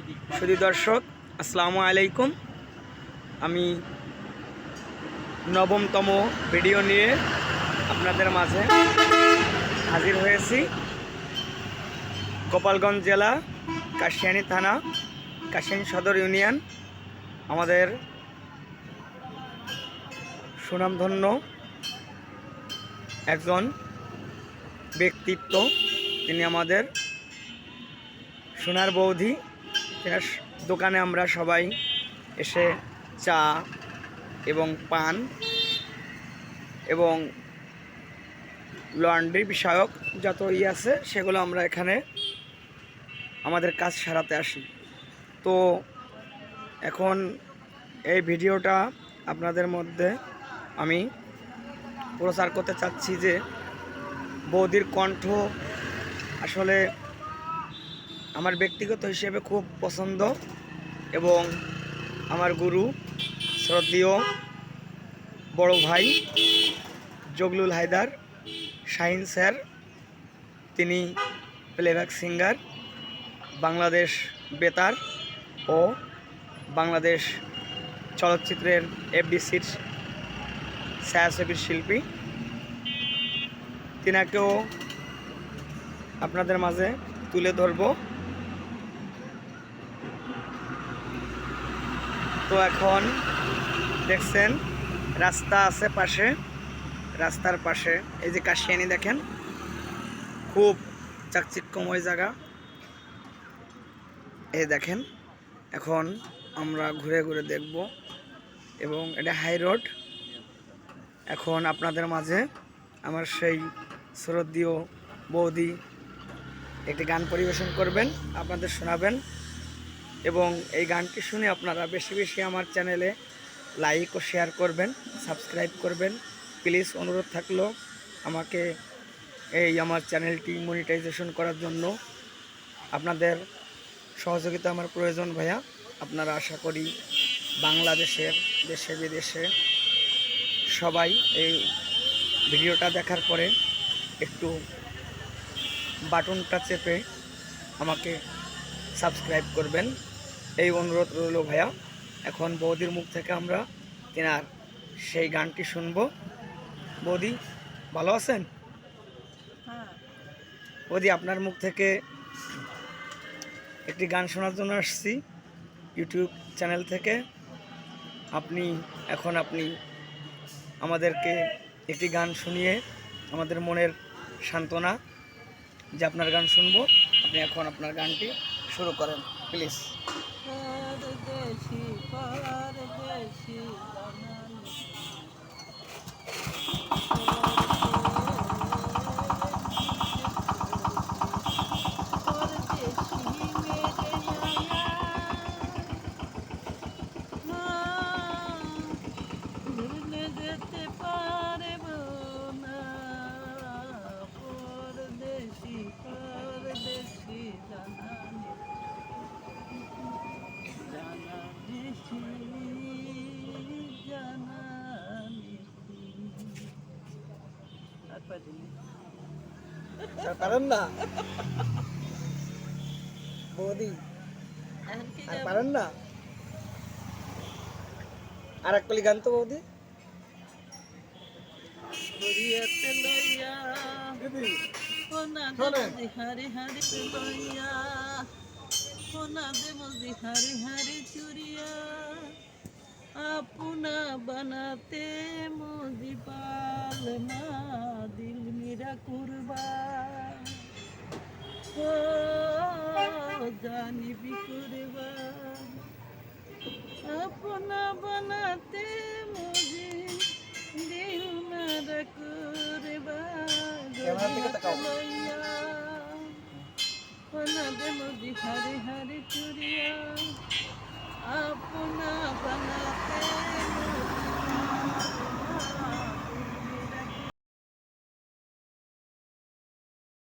শুধু দর্শক আসসালামু আলাইকুম। আমি নবমতম ভিডিও নিয়ে আপনাদের মাঝে হাজির হয়েছি। গোপালগঞ্জ জেলা, কাশিয়ানী থানা, কাশিয়ানী সদর ইউনিয়ন। আমাদের সুনামধন্য একজন ব্যক্তিত্ব, তিনি আমাদের সোনার বৌদি। তেনার দোকানে আমরা সবাই এসে চা এবং পান এবং লন্ড্রি বিষয়ক যত আছে সেগুলো আমরা এখানে আমাদের কাজ সারাতে আসি। তো এখন এই ভিডিওটা আপনাদের মধ্যে আমি প্রচার করতে চাচ্ছি যে বৌদির কণ্ঠ আসলে আমার ব্যক্তিগত হিসেবে খুব পছন্দ এবং আমার গুরু শ্রদ্ধেয় বড় ভাই জগলুল হায়দার শাহিন স্যার, তিনি প্লেব্যাক সিঙ্গার, বাংলাদেশ বেতার ও বাংলাদেশ চলচ্চিত্রের এফডিসির ছায়াছবির শিল্পী। তিনাকেও আপনাদের মাঝে তুলে ধরব। তো এখন দেখছেন রাস্তা আছে পাশে, রাস্তার পাশে এই যে কাশিয়ানী দেখেন, খুব চাকচিক্যময় জায়গা। এই দেখেন, এখন আমরা ঘুরে ঘুরে দেখব এবং এটা হাই রোড। এখন আপনাদের মাঝে আমার সেই শ্রদ্ধেয় বৌদি একটি গান পরিবেশন করবেন, আপনাদের শোনাবেন এবং এই গানটি শুনে আপনারা বেশি বেশি আমার চ্যানেলে লাইক ও শেয়ার করবেন, সাবস্ক্রাইব করবেন। প্লিজ অনুরোধ থাকলো আমাকে এই আমার চ্যানেলটি মনিটাইজেশন করার জন্য আপনাদের সহযোগিতা আমার প্রয়োজন ভাইয়া। আপনারা আশা করি বাংলাদেশের দেশে বিদেশে সবাই এই ভিডিওটা দেখার পরে একটু বাটনটা চেপে আমাকে সাবস্ক্রাইব করবেন, এই অনুরোধ রইল ভাইয়া। এখন বৌদির মুখ থেকে আমরা তেনার সেই গানটি শুনবো। বৌদি ভালো আছেন? বৌদি, আপনার মুখ থেকে একটি গান শোনার জন্য আসছি ইউটিউব চ্যানেল থেকে। আপনি আমাদেরকে একটি গান শুনিয়ে আমাদের মনের সান্ত্বনা যে আপনার গান শুনবো। আপনি এখন আপনার গানটি শুরু করেন প্লিজ। পারেন না বৌদি, আর পারেন না? আর এক কলি গান তো বৌদি। अपना बनाते मोदी पालना दिल मेरा कुर्बान हो जानी भी कुर्बान अपना बनाते मुझे दिल मेरा कुर्बान बना दे मोदी हरे हरे चुरिया अपना बनाते